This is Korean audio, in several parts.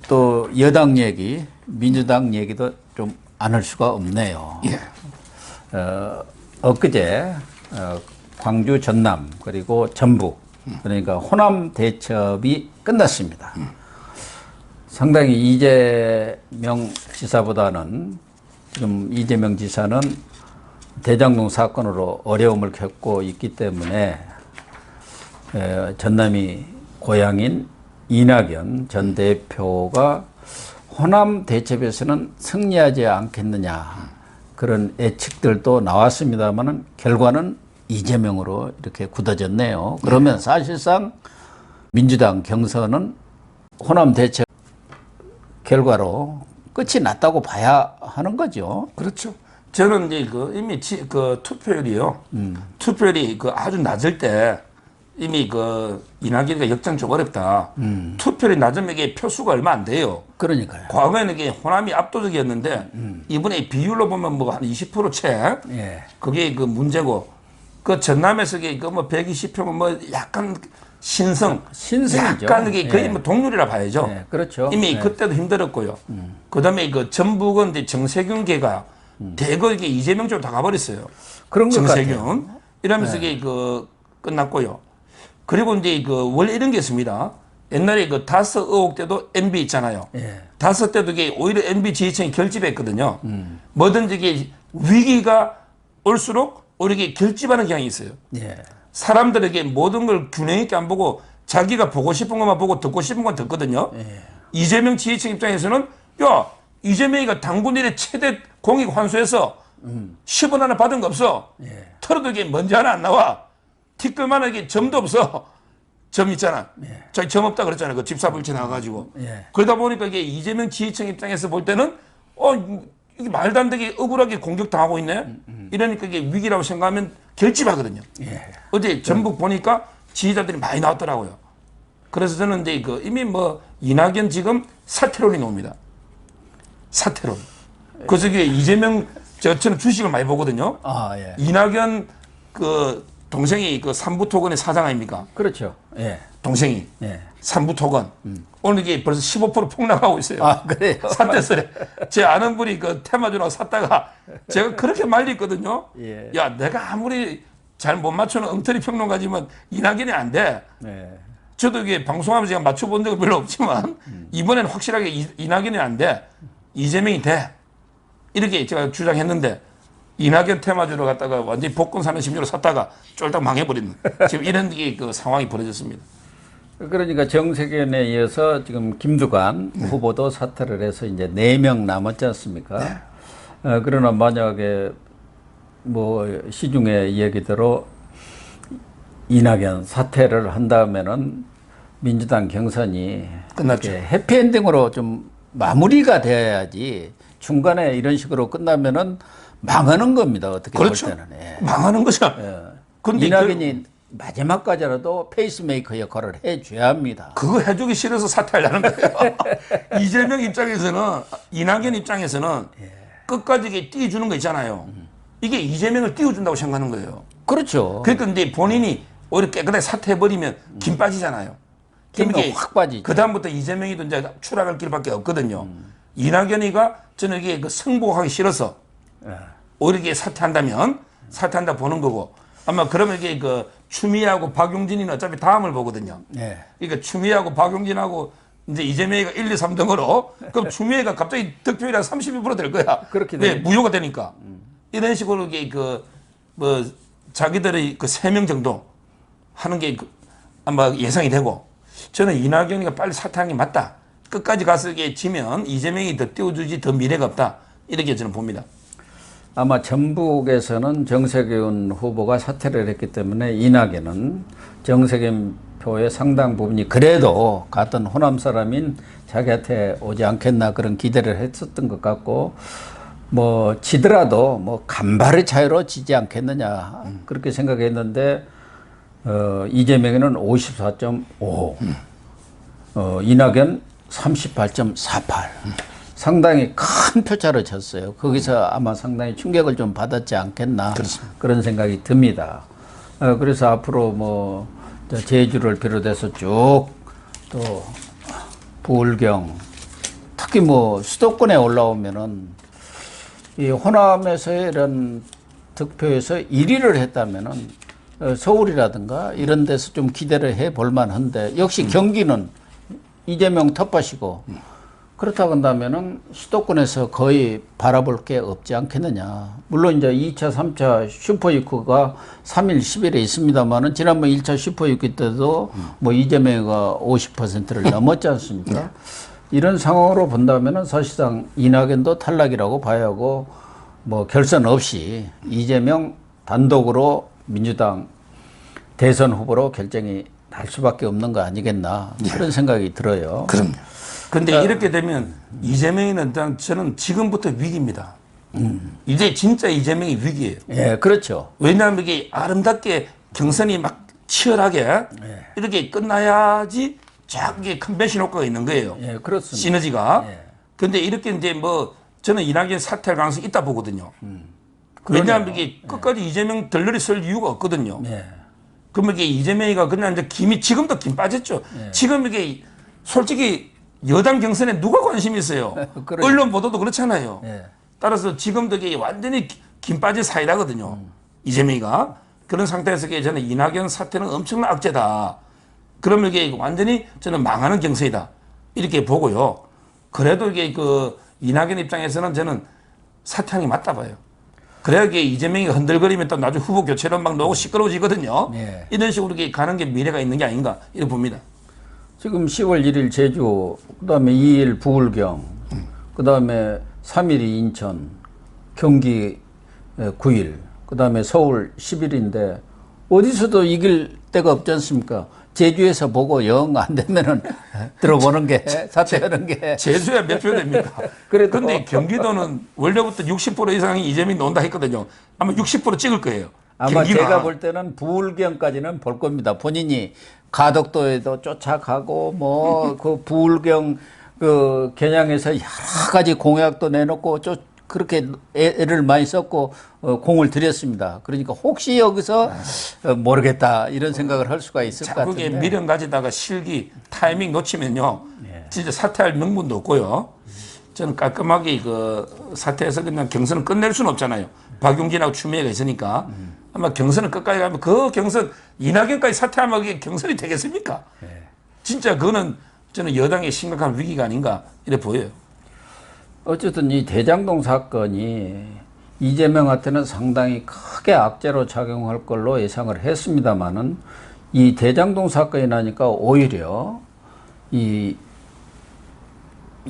또 여당 얘기, 민주당 얘기도 좀 안 할 수가 없네요. 예. 엊그제 광주, 전남 그리고 전북 그러니까 호남 대첩이 끝났습니다. 상당히 이재명 지사보다는 지금 이재명 지사는 대장동 사건으로 어려움을 겪고 있기 때문에 전남이 고향인 이낙연 전 대표가 호남 대첩에서는 승리하지 않겠느냐 그런 예측들도 나왔습니다만은 결과는 이재명으로 이렇게 굳어졌네요. 그러면 사실상 민주당 경선은 호남 대첩 결과로 끝이 났다고 봐야 하는 거죠. 그렇죠. 저는 이제 이미 투표율이요. 투표율이 아주 낮을 때 이미 이낙연이가 역장 좀 어렵다. 투표율이 낮으면 이게 표수가 얼마 안 돼요. 그러니까요. 과거에는 이게 호남이 압도적이었는데 이번에 비율로 보면 뭐 한 20% 채. 예. 그게 문제고 전남에서 이게 뭐 120표면 뭐 약간 신성이죠. 약간 이게 거의 뭐 동률이라 봐야죠. 예. 그렇죠. 이미 예. 그때도 힘들었고요. 그다음에 전북은 이제 정세균계가 대거 이게 이재명 쪽으로 다 가버렸어요. 그런 것 정세균. 같아요. 이러면서 이게 끝났고요. 그리고 이제 원래 이런 게 있습니다. 옛날에 다섯 의혹 때도 MB 있잖아요. 예. 다섯 때도 이게 오히려 MB 지휘청이 결집했거든요. 뭐든지 이게 위기가 올수록 오히려 이게 결집하는 경향이 있어요. 예. 사람들에게 모든 걸 균형 있게 안 보고 자기가 보고 싶은 것만 보고 듣고 싶은 건 듣거든요. 예. 이재명 지휘청 입장에서는 야, 이재명이가 당군 일의 최대 공익 환수해서 10원 하나 받은 거 없어. 예. 털어도 이게 먼지 하나 안 나와. 티끌만하게 점도 없어. 점 있잖아. 예. 자기 점 없다 그랬잖아요. 그 집사불체 나와가지고. 예. 그러다 보니까 이게 이재명 지휘청 입장에서 볼 때는 이게 말도 안 되게 억울하게 공격당하고 있네. 이러니까 이게 위기라고 생각하면 결집하거든요. 예. 어제 전북 보니까 지휘자들이 많이 나왔더라고요. 그래서 저는 이제 이미 이낙연 지금 사퇴론이 나옵니다. 사퇴론. 그래서 이게 이재명 저는 주식을 많이 보거든요. 아, 예. 이낙연 동생이 삼부토건의 사장 아닙니까? 그렇죠. 예. 동생이. 예. 삼부토건. 오늘 이게 벌써 15% 폭락하고 있어요. 아, 그래요? 샀댔어요. 제 아는 분이 테마주라고 샀다가 제가 그렇게 말렸거든요. 예. 야, 내가 아무리 잘 못 맞추는 엉터리 평론가지만 이낙연이 안 돼. 예. 저도 이게 방송하면서 제가 맞춰본 적은 별로 없지만 이번에는 확실하게 이낙연이 안 돼. 이재명이 돼. 이렇게 제가 주장했는데 이낙연 테마주로 갔다가 완전히 복권 사는 심리로 샀다가 쫄딱 망해버리는 지금 이런 게 상황이 벌어졌습니다. 그러니까 정세균에 이어서 지금 김두관 후보도 사퇴를 해서 이제 4명 남았지 않습니까? 네. 그러나 만약에 시중에 얘기대로 이낙연 사퇴를 한다면은 민주당 경선이 끝났죠. 해피엔딩으로 좀 마무리가 돼야지 중간에 이런 식으로 끝나면은 망하는 겁니다. 어떻게 그렇죠. 볼 때는. 예. 망하는 거죠. 예. 근데 이낙연이 마지막까지라도 페이스메이커 역할을 해줘야 합니다. 그거 해주기 싫어서 사퇴하려는 거예요. 이재명 입장에서는 이낙연 입장에서는 끝까지 이게 띄워주는 거 있잖아요. 이게 이재명을 띄워준다고 생각하는 거예요. 그렇죠. 그러니까 근데 본인이 오히려 깨끗하게 사퇴해버리면 김 빠지잖아요. 김이 확 빠지죠. 그 다음부터 이재명이도 이제 추락할 길밖에 없거든요. 이낙연이가 저는 이게 승복하기 싫어서 오히려 이게 사퇴한다 보는 거고 아마 그러면 이게 추미애하고 박용진이는 어차피 다음을 보거든요. 네. 그러니까 추미애하고 박용진하고 이제 이재명이가 1, 2, 3등으로 그럼 추미애가 갑자기 득표율이 한 32%될 거야. 그렇게 왜? 되죠. 무효가 되니까. 이런 식으로 이게 자기들의 3명 정도 하는 게 아마 예상이 되고 저는 이낙연이가 빨리 사퇴하는 게 맞다. 끝까지 가서 이게 지면 이재명이 더 띄워주지 더 미래가 없다. 이렇게 저는 봅니다. 아마 전북에서는 정세균 후보가 사퇴를 했기 때문에 이낙연은 정세균 표의 상당 부분이 그래도 같은 호남 사람인 자기한테 오지 않겠나 그런 기대를 했었던 것 같고 지더라도 간발의 차이로 지지 않겠느냐 그렇게 생각했는데 이재명은 54.5 이낙연 38.48 상당히 큰 표차를 쳤어요. 거기서 아마 상당히 충격을 좀 받았지 않겠나 그렇습니다. 그런 생각이 듭니다. 그래서 앞으로 제주를 비롯해서 쭉 또 부울경 특히 뭐 수도권에 올라오면은 이 호남에서의 이런 득표에서 1위를 했다면은 서울이라든가 이런 데서 좀 기대를 해 볼 만한데 역시 경기는 이재명 텃밭이고 그렇다고 한다면은 수도권에서 거의 바라볼 게 없지 않겠느냐. 물론 이제 2차, 3차 슈퍼유크가 3일, 10일에 있습니다만은 지난번 1차 슈퍼유크 때도 뭐 이재명이가 50%를 넘었지 않습니까? 이런 상황으로 본다면은 사실상 이낙연도 탈락이라고 봐야 하고 뭐 결선 없이 이재명 단독으로 민주당 대선 후보로 결정이 날 수밖에 없는 거 아니겠나 그런 생각이 들어요. 그럼요. 근데 이렇게 되면 이재명이는 일단 저는 지금부터 위기입니다. 이제 진짜 이재명이 위기예요. 예, 그렇죠. 왜냐하면 이게 아름답게 경선이 막 치열하게 이렇게 끝나야지 쫙 이게 컨벤션 효과가 있는 거예요. 예, 그렇습니다. 시너지가. 예. 근데 이렇게 이제 뭐 저는 이낙연 사퇴할 가능성이 있다 보거든요. 왜냐하면 이게 끝까지 이재명 덜러리 설 이유가 없거든요. 예. 그러면 이게 이재명이가 그냥 이제 김이 지금도 김 빠졌죠. 지금 이게 솔직히 여당 경선에 누가 관심이 있어요? 그러니까. 언론 보도도 그렇잖아요. 예. 따라서 지금도 이게 완전히 김 빠진 사이다거든요. 이재명이가. 그런 상태에서 이게 저는 이낙연 사태는 엄청난 악재다. 그러면 이게 완전히 저는 망하는 경선이다. 이렇게 보고요. 그래도 이게 그 이낙연 입장에서는 저는 사퇴하는 게 맞다 봐요. 그래야 이게 이재명이 흔들거리면 또 나중에 후보 교체로 막 나오고 시끄러워지거든요. 예. 이런 식으로 이렇게 가는 게 미래가 있는 게 아닌가 이렇게 봅니다. 지금 10월 1일 제주, 그다음에 2일 부울경, 그다음에 3일이 인천, 경기 9일, 그다음에 서울 10일인데 어디서도 이길 데가 없지 않습니까? 제주에서 보고 영 안 되면은 들어보는 게 사퇴하는 게 제주에 몇 표 됩니까? 그래도 근데 경기도는 원래부터 60% 이상이 이재명이 논다 했거든요. 아마 60% 찍을 거예요. 아마 경기가. 제가 볼 때는 부울경까지는 볼 겁니다. 본인이 가덕도에도 쫓아가고 뭐 그 부울경 그 겨냥해서 여러 가지 공약도 내놓고 그렇게 애를 많이 썼고 공을 들였습니다. 그러니까 혹시 여기서 모르겠다 이런 생각을 할 수가 있을 것 자국에 같은데. 미련 가지다가 실기 타이밍 놓치면요. 진짜 사퇴할 명분도 없고요. 저는 깔끔하게 그 사퇴해서 그냥 경선을 끝낼 수는 없잖아요. 박용진하고 추미애가 있으니까. 아마 경선을 끝까지 가면 그 경선 이낙연까지 사퇴하면 그게 경선이 되겠습니까? 진짜 그거는 저는 여당의 심각한 위기가 아닌가 이래 보여요. 어쨌든 이 대장동 사건이 이재명한테는 상당히 크게 악재로 작용할 걸로 예상을 했습니다만은 이 대장동 사건이 나니까 오히려 이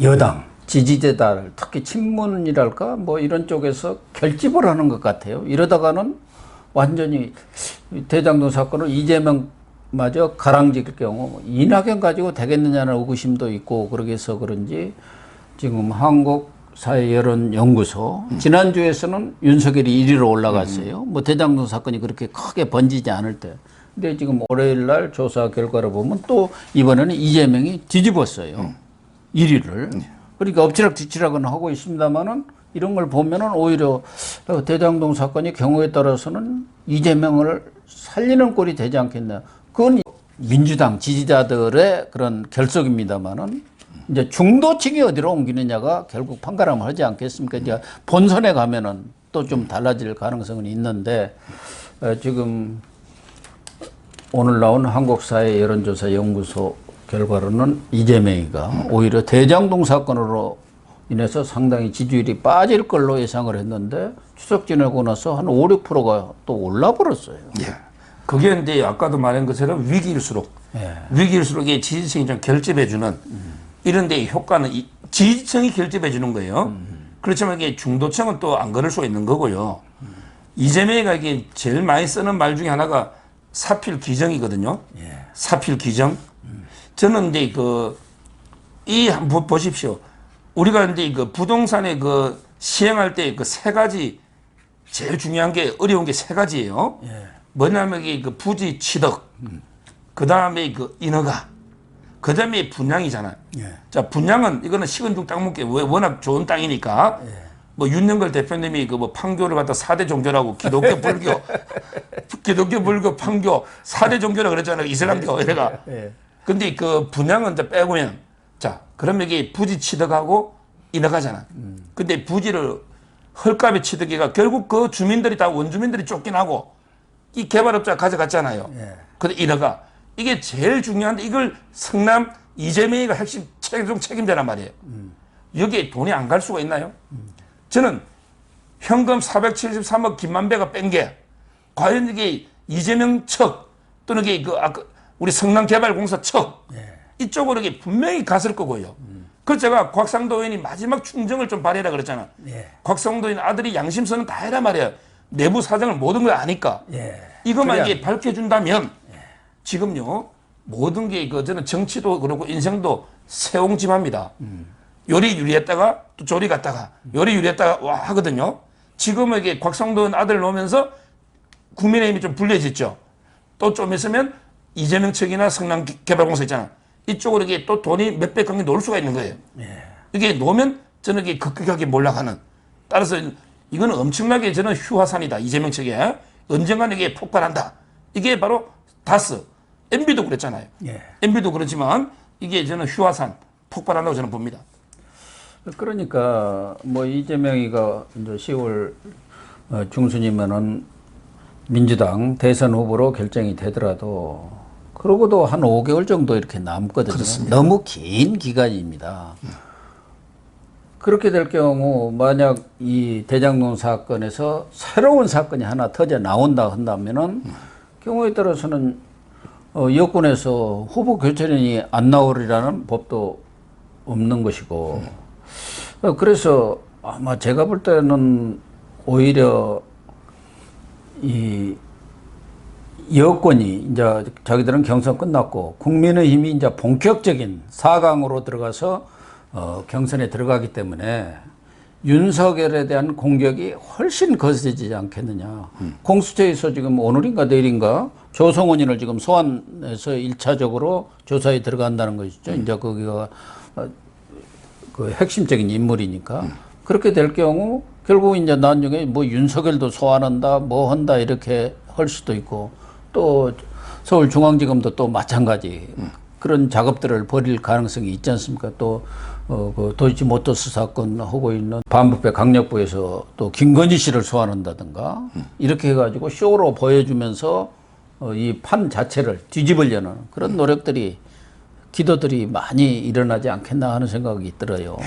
여당 지지자들 특히 친문이랄까 뭐 이런 쪽에서 결집을 하는 것 같아요. 이러다가는 완전히 대장동 사건을 이재명마저 가랑질 경우 이낙연 가지고 되겠느냐는 의구심도 있고 그러게 해서 그런지 지금 한국사회여론연구소 지난주에서는 윤석열이 1위로 올라갔어요. 뭐 대장동 사건이 그렇게 크게 번지지 않을 때. 근데 지금 월요일 날 조사 결과를 보면 또 이번에는 이재명이 뒤집었어요. 1위를. 그러니까 엎치락뒤치락은 하고 있습니다만은 이런 걸 보면은 오히려 대장동 사건이 경우에 따라서는 이재명을 살리는 꼴이 되지 않겠나. 그건 민주당 지지자들의 그런 결속입니다만은 이제 중도층이 어디로 옮기느냐가 결국 판가름을 하지 않겠습니까? 이제 본선에 가면은 또 좀 달라질 가능성은 있는데 지금 오늘 나온 한국사회 여론조사 연구소 결과로는 이재명이가 오히려 대장동 사건으로 인해서 상당히 지지율이 빠질 걸로 예상을 했는데 추석 지나고 나서 한 5, 6%가 또 올라버렸어요. 예. 그게 이제 아까도 말한 것처럼 위기일수록 위기일수록 이 지지층이 좀 결집해주는 이런 데 효과는 지지층이 결집해주는 거예요. 그렇지만 이게 중도층은 또 안 그럴 수가 있는 거고요. 이재명이가 이게 제일 많이 쓰는 말 중에 하나가 사필 기정이거든요. 사필 기정. 저는 이제 한번 보십시오. 우리가 이제 그 부동산에 그 시행할 때 그 세 가지 제일 중요한 게 어려운 게 세 가지예요. 뭐냐면 이게 그 부지 취득, 그 다음에 그 인허가, 그 다음에 분양이잖아요. 자, 분양은 이거는 식은 죽 땅 먹기 워낙 좋은 땅이니까. 뭐 윤영걸 대표님이 그 뭐 판교를 갖다 4대 종교라고 기독교, 불교, 기독교, 불교, 판교 4대 종교라고 그랬잖아요. 이슬람교 이래가. 근데 그 분양은 이제 빼고면 자, 그러면 이게 부지 취득하고 이나가잖아. 근데 부지를 헐값에 취득해가 결국 그 주민들이 다 원주민들이 쫓겨나고 이 개발업자가 가져갔잖아요. 예. 근데 이나가 이게 제일 중요한데 이걸 성남 이재명이가 핵심 최종 책임자란 말이에요. 여기에 돈이 안 갈 수가 있나요? 저는 현금 473억 김만배가 뺀 게 과연 이게 이재명 측 또는 이게 그 아까 우리 성남개발공사 측 이쪽으로 이게 분명히 갔을 거고요. 그래서 제가 곽상도 의원이 마지막 충정을 좀 발휘하라 그랬잖아. 예. 곽상도 의원 아들이 양심선은 다 해라 말이야. 내부 사정을 모든 걸 아니까. 예. 이것만 그래. 이게 밝혀준다면 지금요 모든 게 그 저는 정치도 그렇고 인생도 세옹지마입니다. 요리 유리했다가 또 조리 갔다가 요리 유리했다가 와 하거든요. 지금은 이게 곽상도 의원 아들 놓으면서 국민의힘이 좀 불리해졌죠. 또 좀 있으면 이재명 측이나 성남개발공사 있잖아. 이쪽으로 이게 또 돈이 몇백 강이 놓을 수가 있는 거예요. 이게 놓으면 저는 이게 급격하게 몰락하는. 따라서 이거는 엄청나게 저는 휴화산이다. 이재명 측에. 언젠가는 이게 폭발한다. 이게 바로 다스. MB도 그랬잖아요. 예. MB도 그렇지만 이게 저는 휴화산 폭발한다고 저는 봅니다. 그러니까 뭐 이재명이가 이제 10월 중순이면은 민주당 대선 후보로 결정이 되더라도 그러고도 한 5개월 정도 이렇게 남거든요. 그렇습니다. 너무 긴 기간입니다. 그렇게 될 경우 만약 이 대장동 사건에서 새로운 사건이 하나 터져 나온다 한다면은 경우에 따라서는 여권에서 후보 교체론이 안 나오리라는 법도 없는 것이고 그래서 아마 제가 볼 때는 오히려 이 여권이 이제 자기들은 경선 끝났고 국민의힘이 이제 본격적인 4강으로 들어가서 경선에 들어가기 때문에 윤석열에 대한 공격이 훨씬 거세지지 않겠느냐. 공수처에서 지금 오늘인가 내일인가 조성원인을 지금 소환해서 1차적으로 조사에 들어간다는 것이죠. 이제 거기가 그 핵심적인 인물이니까. 그렇게 될 경우 결국 이제 나중에 뭐 윤석열도 소환한다, 뭐 한다 이렇게 할 수도 있고 또 서울중앙지검도 또 마찬가지 그런 작업들을 벌일 가능성이 있지 않습니까? 또 그 도이치모터스 사건 하고 있는 반부패 강력부에서 또 김건희 씨를 소환한다든가 이렇게 해가지고 쇼로 보여주면서 이 판 자체를 뒤집으려는 그런 노력들이 기도들이 많이 일어나지 않겠나 하는 생각이 들어요.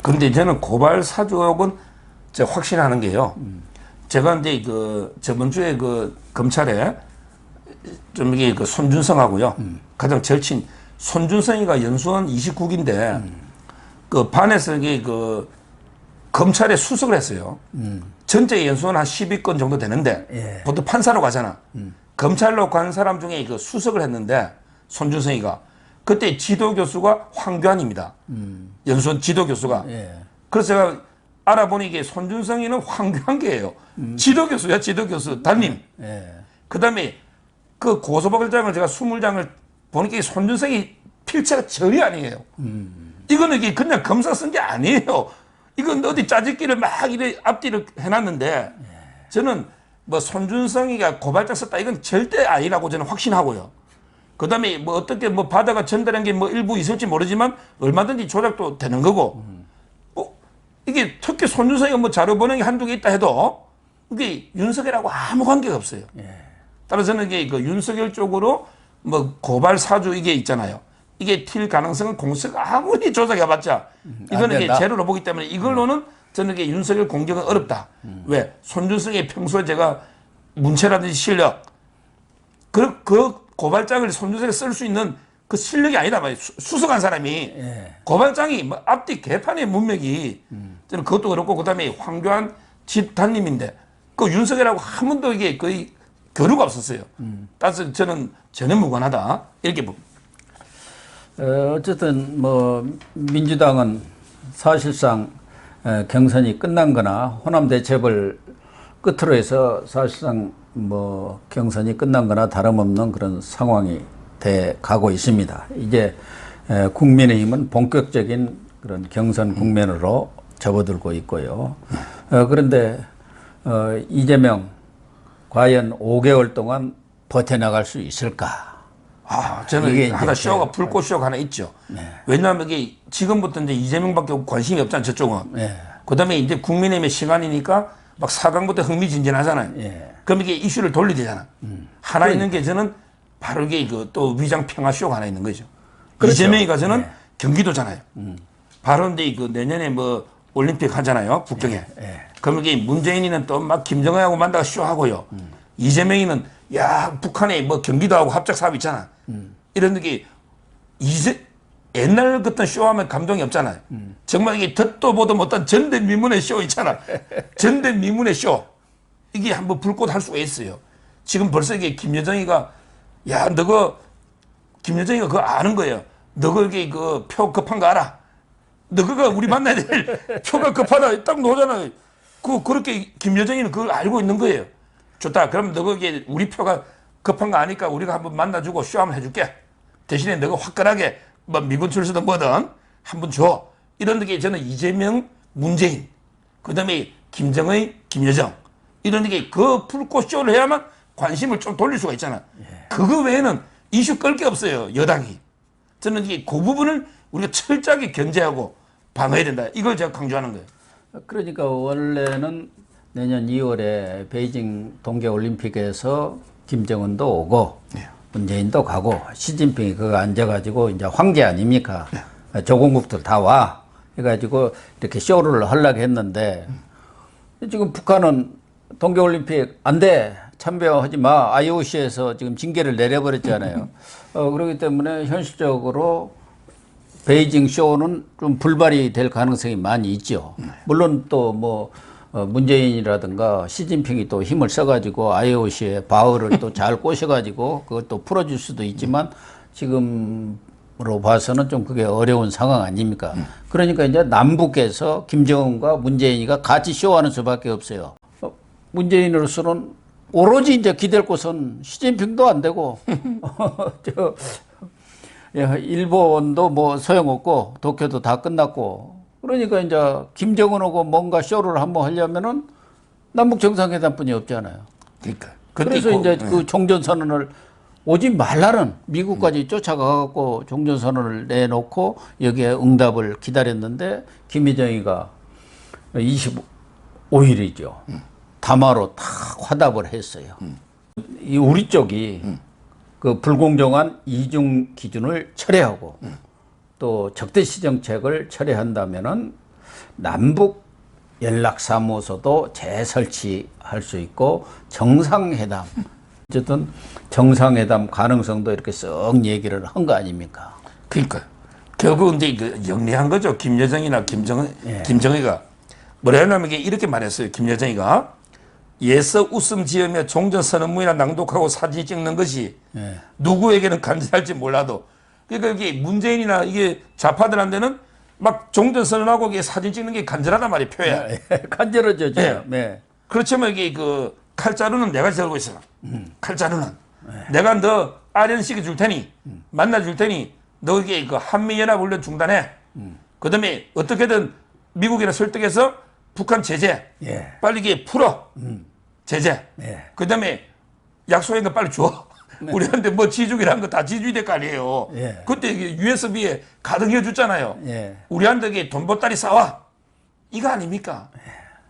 그런데 저는 고발 사주하고는 제가 확신하는 게요. 제가 이제 그 저번 주에 그 검찰에 좀 이게 그 손준성하고요. 가장 절친 손준성이가 연수원 29기인데 그 반에서 이게 그 검찰에 수석을 했어요. 전체 연수원 한 10위권 정도 되는데 보통 판사로 가잖아. 검찰로 간 사람 중에 그 수석을 했는데 손준성이가 그때 지도 교수가 황교안입니다. 연수원 지도 교수가. 그래서 제가 알아보니 이게 손준성이는 황교안계예요. 지도 교수야, 지도 교수 담임. 그다음에 그 고소박을장을 제가 20장을 보니까 손준성이 필체가 전혀 아니에요. 이거는 이게 그냥 검사 쓴 게 아니에요. 이건 어디 짜집기를 막 이래 앞뒤를 해놨는데 저는 뭐 손준성이가 고발장 썼다 이건 절대 아니라고 저는 확신하고요. 그다음에 뭐 어떻게 뭐 바다가 전달한 게 뭐 일부 있을지 모르지만 얼마든지 조작도 되는 거고 이게 특히 손준성이가 뭐 자료 번역이 한두 개 있다 해도 이게 윤석열하고 아무 관계가 없어요. 따라서 저는 이게 그 윤석열 쪽으로 뭐 고발 사주 이게 있잖아요. 이게 튈 가능성은 공수가 아무리 조작해봤자 이거는 이게 제로로 보기 때문에 이걸로는 저는 이게 윤석열 공격은 어렵다. 왜? 손준성이 평소에 제가 문체라든지 실력 그 고발장을 손준성이 쓸 수 있는 그 실력이 아니다 말이에요. 수석한 사람이 고발장이 뭐 앞뒤 개판의 문맥이 저는 그것도 그렇고 그다음에 황교안 집단님인데 그 윤석열하고 한 번도 이게 거의 교류가 없었어요. 따라서 저는 전혀 무관하다 이렇게 봅니다. 어쨌든 뭐 민주당은 사실상 경선이 끝난 거나 호남 대첩을 끝으로 해서 사실상 뭐 경선이 끝난 거나 다름없는 그런 상황이 돼 가고 있습니다. 이제 국민의힘은 본격적인 그런 경선 국면으로 접어들고 있고요. 그런데 이재명 과연 5개월 동안 버텨나갈 수 있을까? 저는 이게 하나 이제 쇼가 불꽃 쇼가 하나 있죠. 왜냐하면 이게 지금부터 이제 이재명밖에 관심이 없잖아요. 저쪽은. 예. 그다음에 이제 국민의힘의 시간이니까 막 4강부터 흥미진진하잖아요. 예. 그럼 이게 이슈를 돌리되잖아. 하나 있는 게 저는 바로 이게 그 또 위장 평화 쇼가 하나 있는 거죠. 그렇죠. 이재명이 가서는 경기도잖아요. 바로 이제 그 내년에 뭐 올림픽 하잖아요. 북경에. 그럼 이게 문재인이는 또 막 김정은하고 만나가 쇼하고요. 이재명이는 야 북한에 뭐 경기도하고 합작 사업 있잖아. 이런 게 이제 옛날 같은 쇼하면 감동이 없잖아요. 정말 이게 듣도 보도 못한 전대미문의 쇼 있잖아. 전대미문의 쇼. 이게 한번 불꽃 할 수가 있어요. 지금 벌써 이게 김여정이가 야 너거 김여정이가 그거 아는 거예요. 너거 이게 그 표 급한 거 알아? 너가 우리 만나야 될 표가 급하다 딱 나오잖아요. 그렇게 김여정이는 그걸 알고 있는 거예요. 좋다. 그럼 너가 이게 우리 표가 급한 거 아니까 우리가 한번 만나주고 쇼 한번 해줄게. 대신에 너가 화끈하게 뭐 미군 출세든 뭐든 한번 줘. 이런 게 저는 이재명, 문재인, 그다음에 김정의, 김여정 이런 게 그 불꽃 쇼를 해야만 관심을 좀 돌릴 수가 있잖아. 그거 외에는 이슈 끌 게 없어요. 여당이. 저는 이게 그 부분을 우리가 철저하게 견제하고 방어해야 된다. 이걸 제가 강조하는 거예요. 그러니까 원래는 내년 2월에 베이징 동계올림픽에서 김정은도 오고 문재인도 가고 시진핑이 그거 앉아가지고 이제 황제 아닙니까? 조공국들 다 와. 해가지고 이렇게 쇼를 하려고 했는데 지금 북한은 동계올림픽 안 돼. 참여하지 마. IOC에서 지금 징계를 내려버렸잖아요. 그렇기 때문에 현실적으로 베이징 쇼는 좀 불발이 될 가능성이 많이 있죠. 물론 또 뭐 문재인이라든가 시진핑이 또 힘을 써가지고 IOC에 바울을 또 잘 꼬셔가지고 그것도 풀어줄 수도 있지만 지금으로 봐서는 좀 그게 어려운 상황 아닙니까? 그러니까 이제 남북에서 김정은과 문재인이가 같이 쇼하는 수밖에 없어요. 문재인으로서는 오로지 이제 기댈 곳은 시진핑도 안 되고 일본도 뭐 소용없고 도쿄도 다 끝났고 그러니까 이제 김정은하고 뭔가 쇼를 한번 하려면은 남북 정상회담뿐이 없잖아요. 그러니까. 그래서 이제 그 종전선언을 오지 말라는 미국까지 쫓아가갖고 종전선언을 내놓고 여기에 응답을 기다렸는데 김여정이가 25일이죠. 담화로 다 화답을 했어요. 이 우리 쪽이 그 불공정한 이중 기준을 철회하고 또 적대시 정책을 철회한다면은 남북 연락사무소도 재설치할 수 있고 정상회담 어쨌든 정상회담 가능성도 이렇게 썩 얘기를 한 거 아닙니까? 그러니까 결국 이제 그 영리한 거죠. 김여정이나 김정희가 뭐라 하냐면 이렇게 말했어요. 김여정이가 예서 웃음 지으며 종전선언문이나 낭독하고 사진 찍는 것이 누구에게는 간지날지 몰라도 그러니까 이게 문재인이나 이게 좌파들한테는 막 종전선언하고 이게 사진 찍는 게 간절하단 말이에요. 표에. 간절하죠. 네. 그렇지만 이게 그 칼자루는 내가 들고 있어. 칼자루는 내가 너 아련시켜 줄 테니 만나 줄 테니 너 이게 그 한미연합훈련 중단해. 그다음에 어떻게든 미국이나 설득해서 북한 제재 빨리 이게 풀어. 제재. 그다음에 약속한 거 빨리 줘. 우리한테 뭐 지주기란 거 다 지주이 될 거 아니에요. 그때 USB에 가득 해줬잖아요. 우리한테 돈 보따리 싸와. 이거 아닙니까?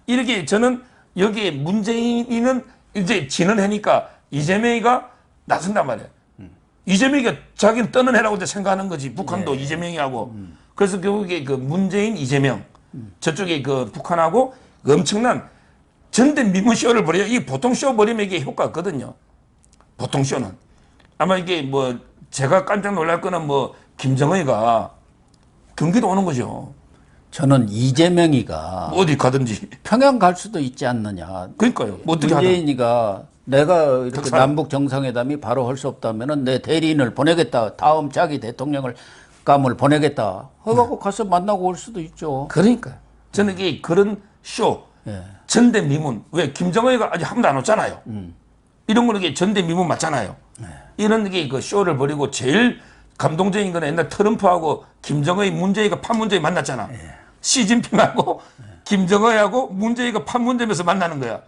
이렇게 저는 여기에 문재인이는 이제 지는 해니까 이재명이가 나선단 말이에요. 이재명이가 자기는 떠는 해라고 생각하는 거지. 북한도 이재명이하고. 그래서 결국에 그 문재인, 이재명 저쪽에 그 북한하고 엄청난 전대미문 쇼를 벌여요. 이게 보통 쇼 벌이면 이게 효과 없거든요. 보통 쇼는. 아마 이게 뭐 제가 깜짝 놀랄 거는 뭐 김정은이가 경기도 오는 거죠. 저는 이재명이가 어디 가든지. 평양 갈 수도 있지 않느냐. 그러니까요. 뭐 어떻게 하든. 문재인이가 내가 이렇게 특사로. 남북 정상회담이 바로 할 수 없다면은 내 대리인을 보내겠다. 다음 자기 대통령을 감을 보내겠다. 해갖고 가서 만나고 올 수도 있죠. 그러니까 저는 이게 그런 쇼 전대미문 왜 김정은이가 아직 한 번도 안 왔잖아요. 이런 거는 이게 전대미문 맞잖아요. 이런 게 그 쇼를 벌이고 제일 감동적인 거는 옛날 트럼프하고 김정은, 문재인이가 판문점에 만났잖아. 시진핑하고 김정은하고 문재인이가 판문점에서 만나는 거야.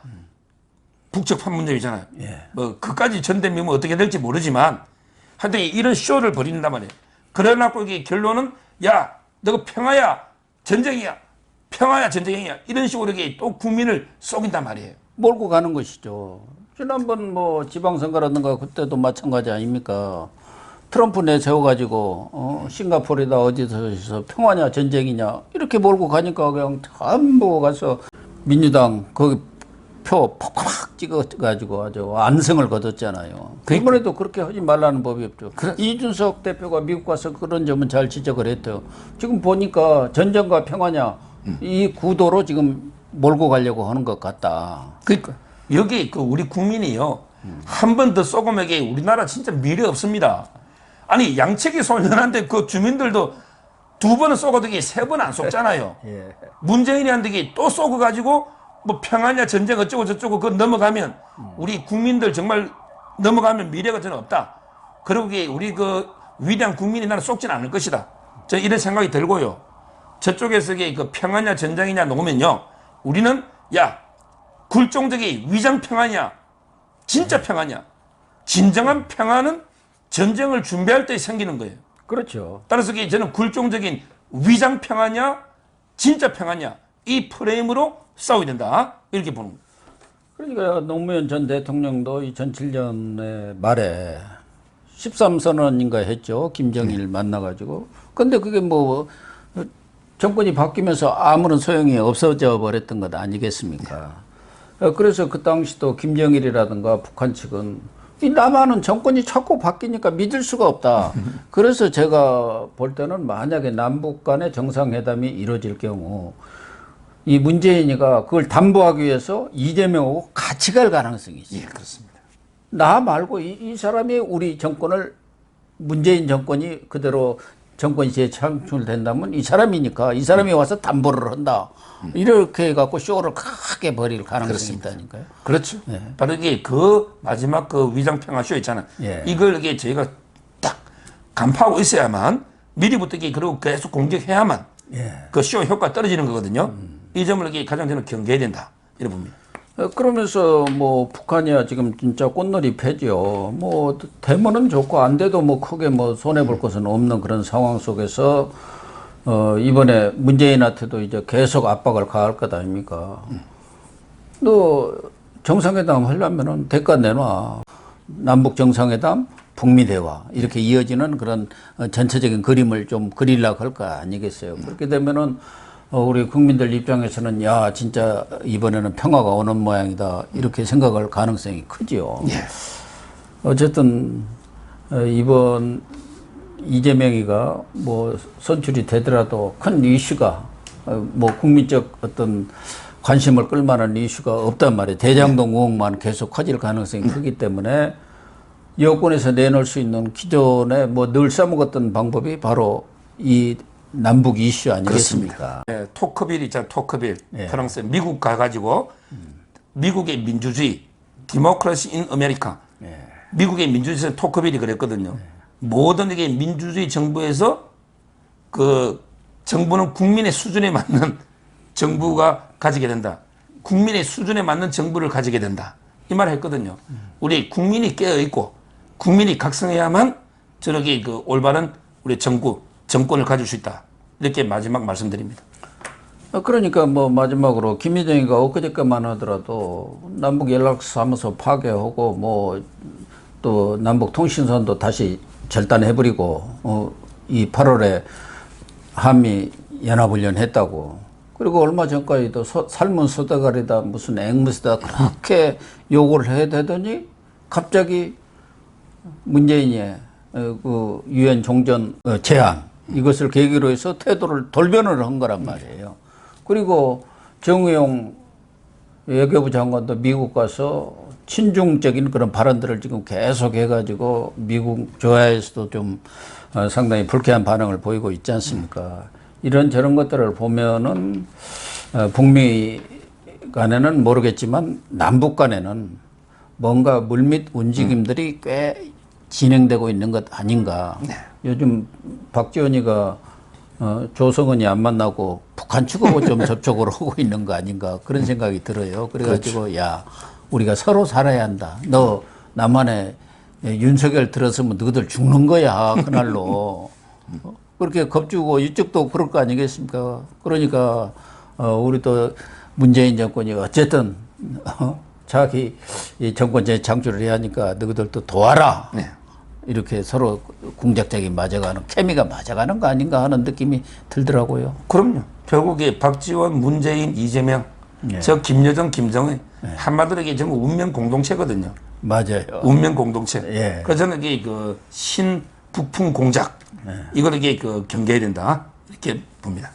북측 판문점이잖아요. 뭐 그까지 전대미문 어떻게 될지 모르지만 하여튼 이런 쇼를 벌인단 말이에요. 그래놓고 이게 결론은 야, 너가 평화야, 전쟁이야, 평화야, 전쟁이야 이런 식으로 이게 또 국민을 속인단 말이에요. 몰고 가는 것이죠. 지난번 뭐 지방선거라든가 그때도 마찬가지 아닙니까? 트럼프 내세워가지고 싱가포르에다 어디서 평화냐 전쟁이냐 이렇게 몰고 가니까 그냥 전부 가서 민주당 거기 표 팍팍 찍어가지고 아주 안승을 거뒀잖아요. 이번에도 그렇게 하지 말라는 법이 없죠. 이준석 대표가 미국 가서 그런 점은 잘 지적을 했대요. 지금 보니까 전쟁과 평화냐 이 구도로 지금 몰고 가려고 하는 것 같다. 그러니까 여기 그 우리 국민이요 한 번 더 쏘고면 우리나라 진짜 미래 없습니다. 아니 양측이 소년한테 그 주민들도 두 번은 쏘고도 세 번 안 쏘잖아요. 예. 문재인한테 또 쏘고 가지고 뭐 평화냐 전쟁 어쩌고 저쩌고 그거 넘어가면 우리 국민들 정말 넘어가면 미래가 저는 없다. 그리고 우리 그 위대한 국민이 나는 쏘지는 않을 것이다. 저 이런 생각이 들고요. 저쪽에서 그 평화냐 전쟁이냐 놓으면요. 우리는 야 굴종적인 위장 평화냐 진짜 평화냐 진정한 평화는 전쟁을 준비할 때 생기는 거예요. 그렇죠. 따라서 저는 굴종적인 위장 평화냐 진짜 평화냐 이 프레임으로 싸워야 된다 이렇게 보는 거예요. 그러니까 노무현 전 대통령도 2007년에 말에 13선언인가 했죠. 김정일 만나가지고. 근데 그게 뭐 정권이 바뀌면서 아무런 소용이 없어져 버렸던 것 아니겠습니까? 그래서 그 당시도 김정일이라든가 북한 측은 이 남한은 정권이 자꾸 바뀌니까 믿을 수가 없다. 그래서 제가 볼 때는 만약에 남북 간의 정상회담이 이루어질 경우 이 문재인이가 그걸 담보하기 위해서 이재명하고 같이 갈 가능성이 있어요. 예, 그렇습니다. 나 말고 이 사람이 우리 정권을 문재인 정권이 그대로 정권이 재창출된다면 이 사람이니까 이 사람이 와서 담보를 한다. 이렇게 해갖고 쇼를 크게 벌일 가능성이 있다니까요. 그렇죠. 예. 바로 이게 그 마지막 그 위장평화 쇼 있잖아요. 예. 이걸 저희가 딱 간파하고 있어야만 미리부터 그리고 계속 공격해야만 예. 그 쇼 효과 떨어지는 거거든요. 이 점을 가장 저는 경계해야 된다. 이렇게 봅니다. 그러면서 뭐 북한이야 지금 진짜 꽃놀이 패죠. 뭐 되면은 좋고 안 돼도 뭐 크게 뭐 손해 볼 것은 없는 그런 상황 속에서 이번에 문재인한테도 이제 계속 압박을 가할 것 아닙니까? 너 정상회담 하려면은 대가 내놔. 남북 정상회담, 북미 대화 이렇게 이어지는 그런 전체적인 그림을 좀 그리려고 할 거 아니겠어요? 그렇게 되면은 우리 국민들 입장에서는 야 진짜 이번에는 평화가 오는 모양이다 이렇게 생각할 가능성이 크지요. 예. 어쨌든 이번 이재명이가 뭐 선출이 되더라도 큰 이슈가 뭐 국민적 어떤 관심을 끌만한 이슈가 없단 말이에요. 대장동 의혹만 계속 커질 가능성이 크기 때문에 여권에서 내놓을 수 있는 기존에 뭐 늘 써먹었던 방법이 바로 이 남북 이슈 아니겠습니까? 예, 토크빌 있잖아요. 토크빌. 예. 프랑스, 미국 가가지고 미국의 민주주의, 디모크라시 인 아메리카. 예. 미국의 민주주의 토크빌이 그랬거든요. 모든 이게 민주주의 정부에서 그 정부는 국민의 수준에 맞는 정부가 가지게 된다. 국민의 수준에 맞는 정부를 가지게 된다. 이 말을 했거든요. 우리 국민이 깨어있고 국민이 각성해야만 저렇게 그 올바른 우리 정권을 가질 수 있다. 이렇게 마지막 말씀드립니다. 그러니까 뭐 마지막으로 김여정이가 엊그저께만 하더라도 남북 연락사무소 파괴하고 뭐 또 남북 통신선도 다시 절단해버리고 이 8월에 한미 연합훈련 했다고. 그리고 얼마 전까지도 삶은 소대가리다 무슨 앵무새다 그렇게 욕을 해야 되더니 갑자기 문재인의 그 유엔 종전 제안 이것을 계기로 해서 태도를 돌변을 한 거란 말이에요. 그리고 정의용 외교부 장관도 미국 가서 친중적인 그런 발언들을 지금 계속 해가지고 미국 조야에서도 좀 상당히 불쾌한 반응을 보이고 있지 않습니까? 이런 저런 것들을 보면은 북미 간에는 모르겠지만 남북 간에는 뭔가 물밑 움직임들이 꽤 진행되고 있는 것 아닌가. 네. 요즘 박지원이가 조성은이 안 만나고 북한 측하고 좀 접촉을 하고 있는 거 아닌가 그런 생각이 들어요. 그래가지고 그렇죠. 야 우리가 서로 살아야 한다. 너 남한에 윤석열 들었으면 너희들 죽는 거야 그날로. 그렇게 겁주고 이쪽도 그럴 거 아니겠습니까? 그러니까 우리 또 문재인 정권이 어쨌든 자기 이 정권 재창출을 해야 하니까 너희들도 도와라. 네. 이렇게 서로 공작적인 맞아가는 케미가 맞아가는 거 아닌가 하는 느낌이 들더라고요. 그럼요. 결국에 박지원, 문재인, 이재명, 저 김여정, 김정은 한마디로 이게 전부 운명 공동체거든요. 맞아요. 운명 공동체. 예. 그래서 저는 이게 그 신북풍 공작 이걸 이게 그 경계해야 된다 이렇게 봅니다.